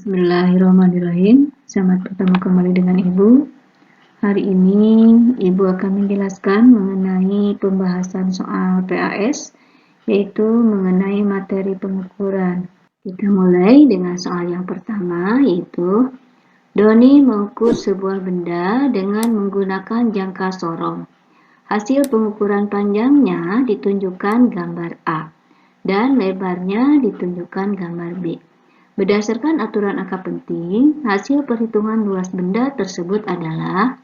Bismillahirrahmanirrahim. Selamat bertemu kembali dengan Ibu. Hari ini Ibu akan menjelaskan mengenai pembahasan soal PAS, yaitu mengenai materi pengukuran. Kita mulai dengan soal yang pertama, yaitu Doni mengukur sebuah benda dengan menggunakan jangka sorong. Hasil pengukuran panjangnya ditunjukkan gambar A dan lebarnya ditunjukkan gambar B. Berdasarkan aturan angka penting, hasil perhitungan luas benda tersebut adalah,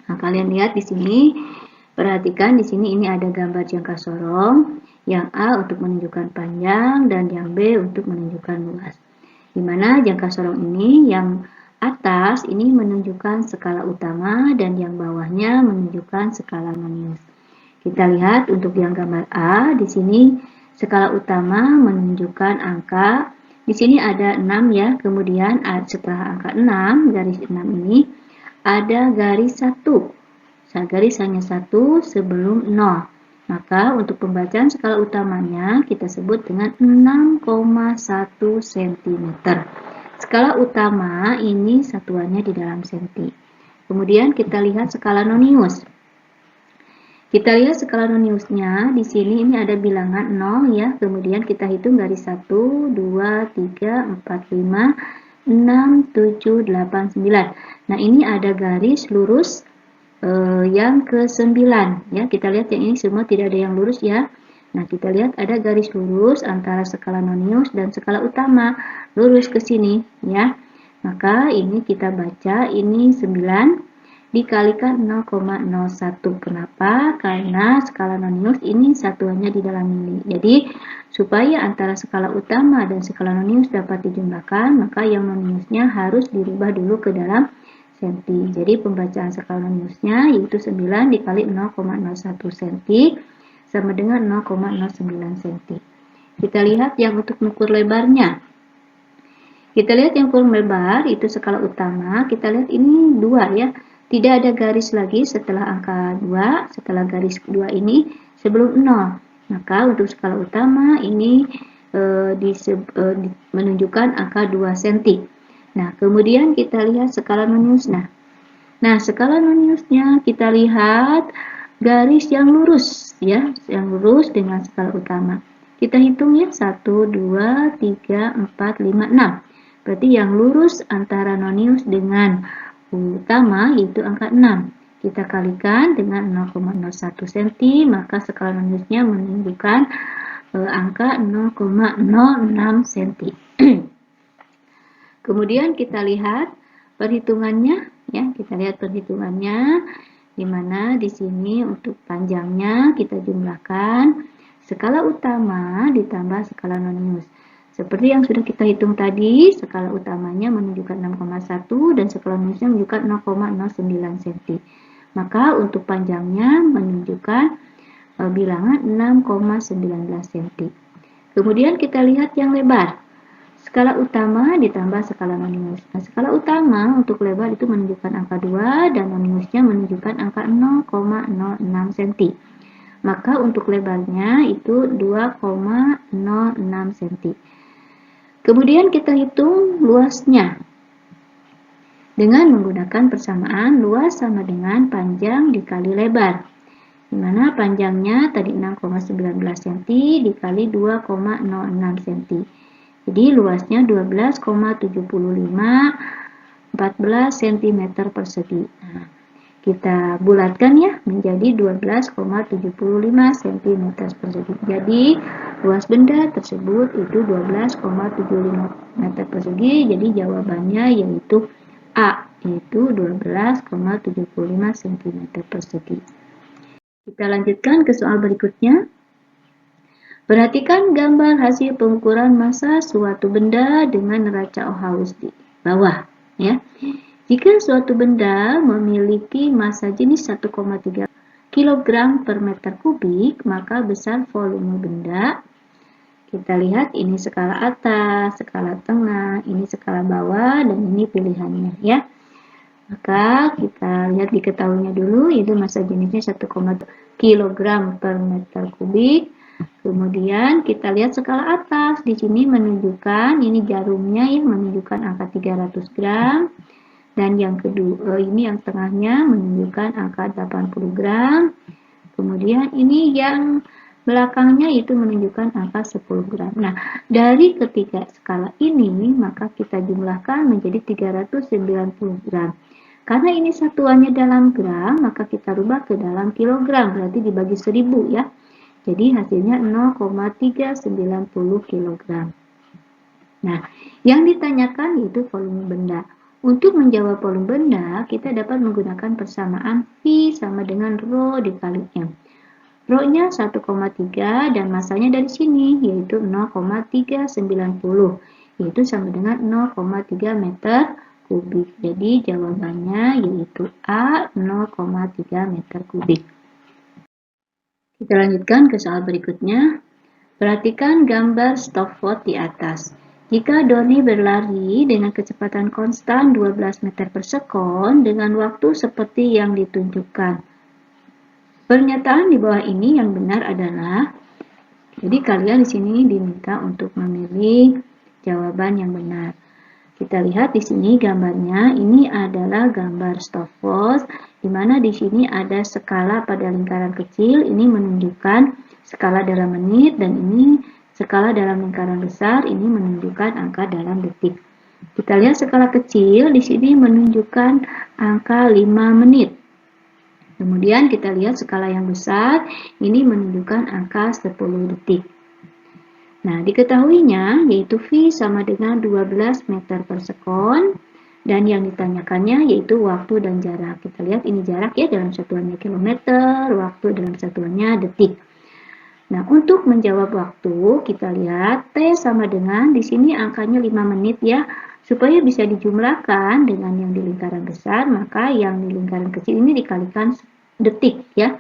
kalian lihat di sini, perhatikan di sini ini ada gambar jangka sorong, yang A untuk menunjukkan panjang dan yang B untuk menunjukkan luas. Di mana jangka sorong ini yang atas ini menunjukkan skala utama dan yang bawahnya menunjukkan skala minus. Kita lihat untuk yang gambar A, di sini skala utama menunjukkan angka. Di sini ada 6 ya, kemudian setelah angka 6, garis 6 ini ada garis 1. Garis hanya 1 sebelum 0. Maka untuk pembacaan skala utamanya kita sebut dengan 6,1 cm. Skala utama ini satuannya di dalam senti. Kemudian kita lihat skala nonius. Kita lihat skala noniusnya, di sini ini ada bilangan 0 ya, kemudian kita hitung garis 1, 2, 3, 4, 5, 6, 7, 8, 9. Nah ini ada garis lurus yang ke-9 ya, kita lihat yang ini semua tidak ada yang lurus ya. Nah kita lihat ada garis lurus antara skala nonius dan skala utama, lurus ke sini ya. Maka ini kita baca ini 9 dikalikan 0,01. Kenapa? Karena skala nonius ini satuannya di dalam mili. Jadi, supaya antara skala utama dan skala nonius dapat dijumlahkan, maka yang noniusnya harus dirubah dulu ke dalam senti. Jadi, pembacaan skala noniusnya yaitu 9 dikali 0,01 cm sama dengan 0,09 cm. Kita lihat yang untuk mengukur lebarnya. Kita lihat yang ukur lebar itu skala utama, kita lihat ini 2 ya. Tidak ada garis lagi setelah angka 2, setelah garis 2 ini sebelum 0. Maka untuk skala utama ini menunjukkan angka 2 cm. Nah, kemudian kita lihat skala nonius. Nah, skala noniusnya kita lihat garis yang lurus ya, yang lurus dengan skala utama. Kita hitung ya, 1, 2, 3, 4, 5, 6. Berarti yang lurus antara nonius dengan utama yaitu angka 6. Kita kalikan dengan 0,01 cm, maka skala noniusnya menunjukkan angka 0,06 cm. Kemudian kita lihat perhitungannya ya, kita lihat perhitungannya di mana di sini untuk panjangnya kita jumlahkan skala utama ditambah skala nonius. Seperti yang sudah kita hitung tadi, skala utamanya menunjukkan 6,1 dan skala noniusnya menunjukkan 0,09 cm. Maka untuk panjangnya menunjukkan bilangan 6,19 cm. Kemudian kita lihat yang lebar. Skala utama ditambah skala nonius. Nah, skala utama untuk lebar itu menunjukkan angka 2 dan noniusnya menunjukkan angka 0,06 cm. Maka untuk lebarnya itu 2,06 cm. Kemudian kita hitung luasnya dengan menggunakan persamaan luas sama dengan panjang dikali lebar. Di mana panjangnya tadi 6,19 cm dikali 2,06 cm. Jadi luasnya 12,75 14 cm persegi. Nah, kita bulatkan ya menjadi 12,75 cm persegi. Jadi luas benda tersebut itu 12,75 meter persegi. Jadi jawabannya yaitu A, yaitu 12,75 cm persegi. Kita lanjutkan ke soal berikutnya. Perhatikan gambar hasil pengukuran massa suatu benda dengan neraca Ohaus di bawah ya. Jika suatu benda memiliki massa jenis 1,3 kg per meter kubik, maka besar volume benda. Kita lihat ini skala atas, skala tengah, ini skala bawah, dan ini pilihannya ya. Maka kita lihat diketahuinya dulu, itu massa jenisnya 1,3 kg per meter kubik. Kemudian kita lihat skala atas. Di sini menunjukkan, ini jarumnya ya, menunjukkan angka 300 gram. Dan yang kedua, ini yang tengahnya menunjukkan angka 80 gram. Kemudian ini yang belakangnya itu menunjukkan angka 10 gram. Nah, dari ketiga skala ini, maka kita jumlahkan menjadi 390 gram. Karena ini satuannya dalam gram, maka kita rubah ke dalam kilogram, berarti dibagi 1000 ya. Jadi hasilnya 0,390 kg. Nah, yang ditanyakan yaitu volume benda. Untuk menjawab volume benda, kita dapat menggunakan persamaan V sama dengan Rho dikali M. Rho-nya 1,3 dan masanya dari sini, yaitu 0,390, yaitu sama dengan 0,3 meter kubik. Jadi jawabannya yaitu A, 0,3 meter kubik. Kita lanjutkan ke soal berikutnya. Perhatikan gambar stopwatch di atas. Jika Doni berlari dengan kecepatan konstan 12 meter per sekon dengan waktu seperti yang ditunjukkan. Pernyataan di bawah ini yang benar adalah, jadi kalian di sini diminta untuk memilih jawaban yang benar. Kita lihat di sini gambarnya, ini adalah gambar stopwatch, di mana di sini ada skala pada lingkaran kecil, ini menunjukkan skala dalam menit, dan ini skala dalam lingkaran besar, ini menunjukkan angka dalam detik. Kita lihat skala kecil, di sini menunjukkan angka 5 menit. Kemudian kita lihat skala yang besar, ini menunjukkan angka 10 detik. Nah, diketahuinya yaitu V sama dengan 12 meter per sekon, dan yang ditanyakannya yaitu waktu dan jarak. Kita lihat ini jarak ya, dalam satuannya kilometer, waktu dalam satuannya detik. Nah, untuk menjawab waktu, kita lihat T sama dengan, di sini angkanya 5 menit ya, supaya bisa dijumlahkan dengan yang di lingkaran besar, maka yang di lingkaran kecil ini dikalikan detik ya.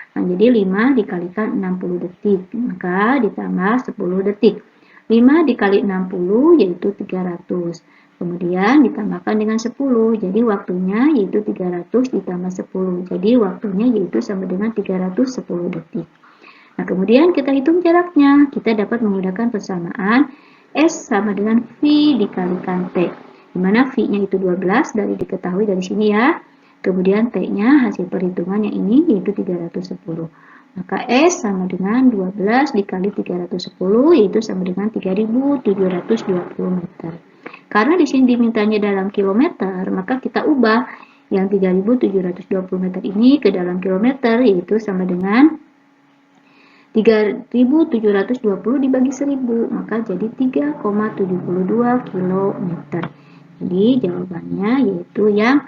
Nah, jadi 5 dikalikan 60 detik, maka ditambah 10 detik. 5 dikali 60 yaitu 300. Kemudian ditambahkan dengan 10, jadi waktunya yaitu 300 ditambah 10. Jadi waktunya yaitu sama dengan 310 detik. Nah, kemudian kita hitung jaraknya. Kita dapat menggunakan persamaan S sama dengan V dikalikan T. Di mana V-nya itu 12 dari diketahui dari sini ya. Kemudian T-nya hasil perhitungan yang ini yaitu 310. Maka S sama dengan 12 dikali 310 yaitu sama dengan 3720 meter. Karena di sini dimintanya dalam kilometer, maka kita ubah yang 3720 meter ini ke dalam kilometer yaitu sama dengan 3720 dibagi 1000, maka jadi 3,72 km. Jadi jawabannya yaitu yang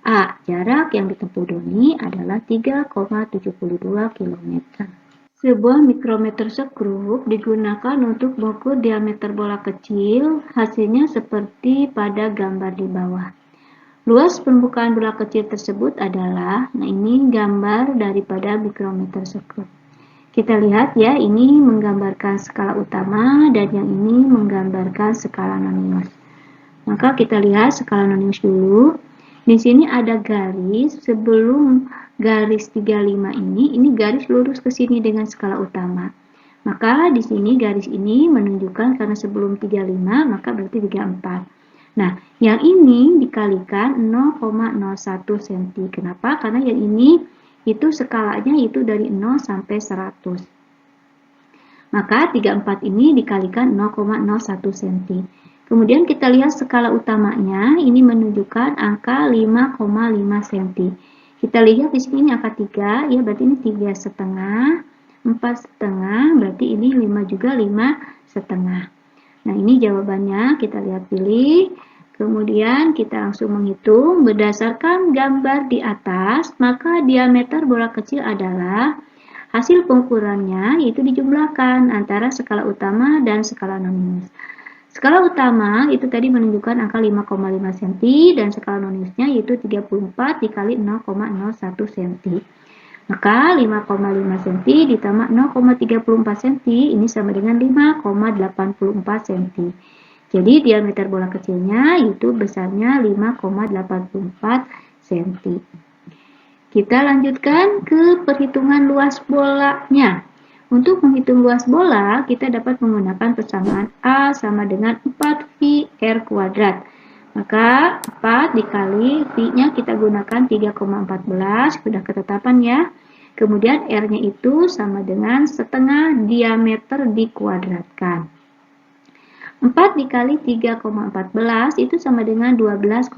A. Jarak yang ditempuh Doni adalah 3,72 km. Sebuah mikrometer sekrup digunakan untuk mengukur diameter bola kecil, hasilnya seperti pada gambar di bawah. Luas permukaan bola kecil tersebut adalah, nah ini gambar daripada mikrometer sekrup. Kita lihat ya, ini menggambarkan skala utama dan yang ini menggambarkan skala nonius. Maka kita lihat skala nonius dulu. Di sini ada garis sebelum garis 35 ini garis lurus ke sini dengan skala utama. Maka di sini garis ini menunjukkan karena sebelum 35 maka berarti 34. Nah, yang ini dikalikan 0,01 cm. Kenapa? Karena yang ini itu skalanya itu dari 0 sampai 100. Maka 34 ini dikalikan 0,01 cm. Kemudian kita lihat skala utamanya, ini menunjukkan angka 5,5 cm. Kita lihat di sini angka 3, ya berarti ini 3,5, 4,5, berarti ini 5 juga 5,5. Nah, ini jawabannya, kita lihat pilih. Kemudian kita langsung menghitung, berdasarkan gambar di atas, maka diameter bola kecil adalah hasil pengukurannya, yaitu dijumlahkan antara skala utama dan skala nonius. Skala utama itu tadi menunjukkan angka 5,5 cm dan skala noniusnya yaitu 34 dikali 0,01 cm. Maka 5,5 cm ditambah 0,34 cm ini sama dengan 5,84 cm. Jadi diameter bola kecilnya itu besarnya 5,84 cm. Kita lanjutkan ke perhitungan luas bolanya. Untuk menghitung luas bola, kita dapat menggunakan persamaan A sama dengan 4V R kuadrat. Maka 4 dikali V-nya kita gunakan 3,14, sudah ketetapan ya. Kemudian R-nya itu sama dengan setengah diameter dikuadratkan. 4 dikali 3,14 itu sama dengan 12,56.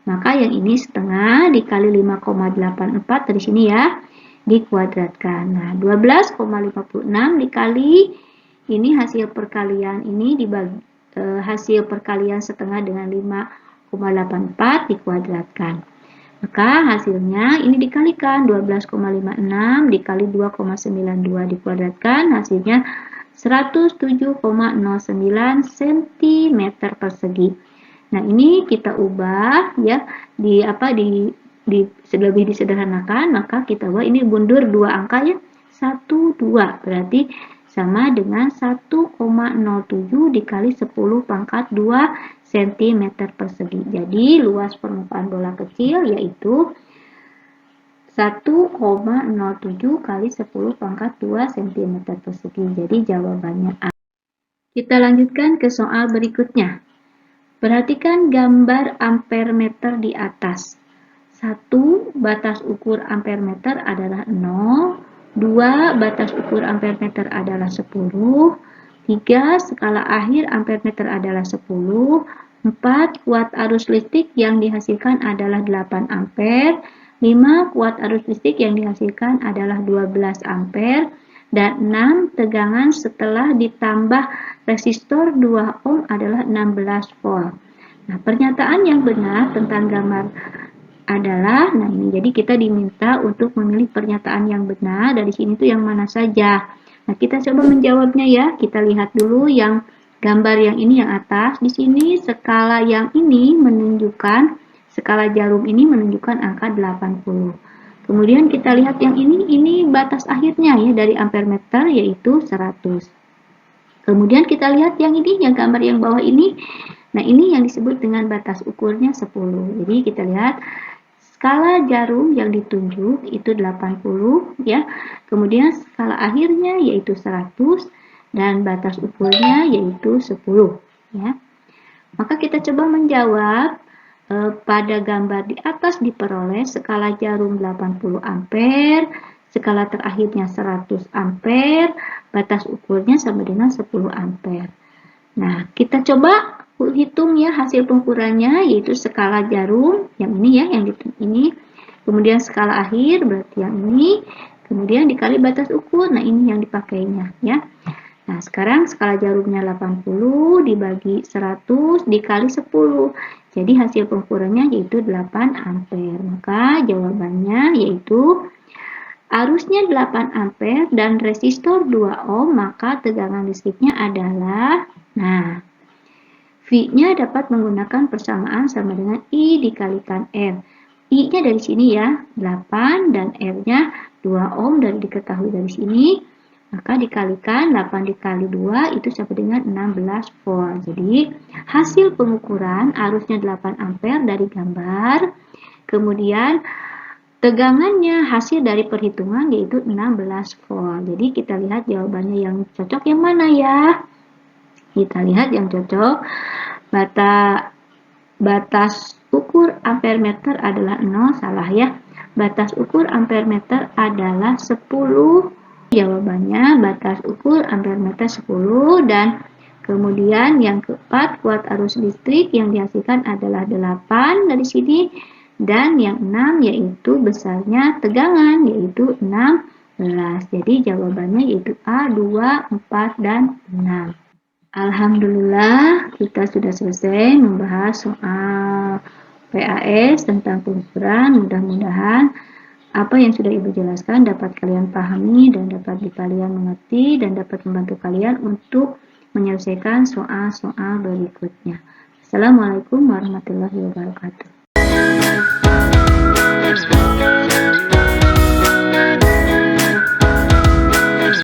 Maka yang ini setengah dikali 5,84 dari sini ya, dikuadratkan. Nah, 12,56 dikali ini hasil perkalian ini dibagi hasil perkalian setengah dengan 5,84 dikuadratkan. Maka hasilnya ini dikalikan 12,56 dikali 2,92 dikuadratkan, hasilnya 107,09 cm persegi. Nah, ini kita ubah ya lebih disederhanakan, maka kita ubah ini mundur 2 angka ya. 1 2 berarti sama dengan 1,07 dikali 10 pangkat 2 cm persegi. Jadi luas permukaan bola kecil yaitu 1,07 kali 10 pangkat 2 cm persegi. Jadi jawabannya A. Kita lanjutkan ke soal berikutnya. Perhatikan gambar ampere meter di atas. 1. Batas ukur ampere meter adalah 0. 2. Batas ukur ampere meter adalah 10. 3. Skala akhir ampere meter adalah 10. 4. Kuat arus listrik yang dihasilkan adalah 8 ampere. 5. Kuat arus listrik yang dihasilkan adalah 12 ampere. Dan 6. Tegangan setelah ditambah resistor 2 ohm adalah 16 volt. Nah, pernyataan yang benar tentang gambar adalah, nah ini jadi kita diminta untuk memilih pernyataan yang benar. Dari sini tuh yang mana saja. Nah, kita coba menjawabnya ya. Kita lihat dulu yang gambar yang ini yang atas. Di sini skala yang ini menunjukkan, skala jarum ini menunjukkan angka 80. Kemudian kita lihat yang ini batas akhirnya ya dari ampere meter yaitu 100. Kemudian kita lihat yang ini, yang gambar yang bawah ini. Nah, ini yang disebut dengan batas ukurnya 10. Jadi kita lihat skala jarum yang ditunjuk itu 80 ya. Kemudian skala akhirnya yaitu 100 dan batas ukurnya yaitu 10 ya. Maka kita coba menjawab pada gambar di atas diperoleh skala jarum 80 ampere, skala terakhirnya 100 ampere, batas ukurnya sama dengan 10 ampere. Nah, kita coba hitung ya hasil pengukurannya, yaitu skala jarum yang ini ya, yang ini, kemudian skala akhir berarti yang ini, kemudian dikali batas ukur. Nah, ini yang dipakainya ya. Nah, sekarang skala jarumnya 80 dibagi 100 dikali 10. Jadi hasil pengukurannya yaitu 8 ampere. Maka jawabannya yaitu arusnya 8 ampere dan resistor 2 ohm, maka tegangan listriknya adalah, nah, V-nya dapat menggunakan persamaan sama dengan I dikalikan R. I-nya dari sini ya, 8 dan R-nya 2 ohm dan diketahui dari sini. Maka dikalikan 8 dikali 2 itu sama dengan 16 volt. Jadi hasil pengukuran arusnya 8 ampere dari gambar. Kemudian tegangannya hasil dari perhitungan yaitu 16 volt. Jadi kita lihat jawabannya yang cocok yang mana ya? Kita lihat yang cocok. Batas ukur ampere meter adalah 0, salah ya. Batas ukur ampere meter adalah 10. Jawabannya batas ukur ampere meter 10. Dan kemudian yang keempat, kuat arus listrik yang dihasilkan adalah 8 dari sini. Dan yang 6 yaitu besarnya tegangan yaitu 16. Jadi jawabannya yaitu A, 2, 4, dan 6. Alhamdulillah, kita sudah selesai membahas soal PAS tentang pengukuran. Mudah-mudahan apa yang sudah Ibu jelaskan dapat kalian pahami dan dapat kalian mengerti dan dapat membantu kalian untuk menyelesaikan soal-soal berikutnya. Assalamualaikum warahmatullahi wabarakatuh.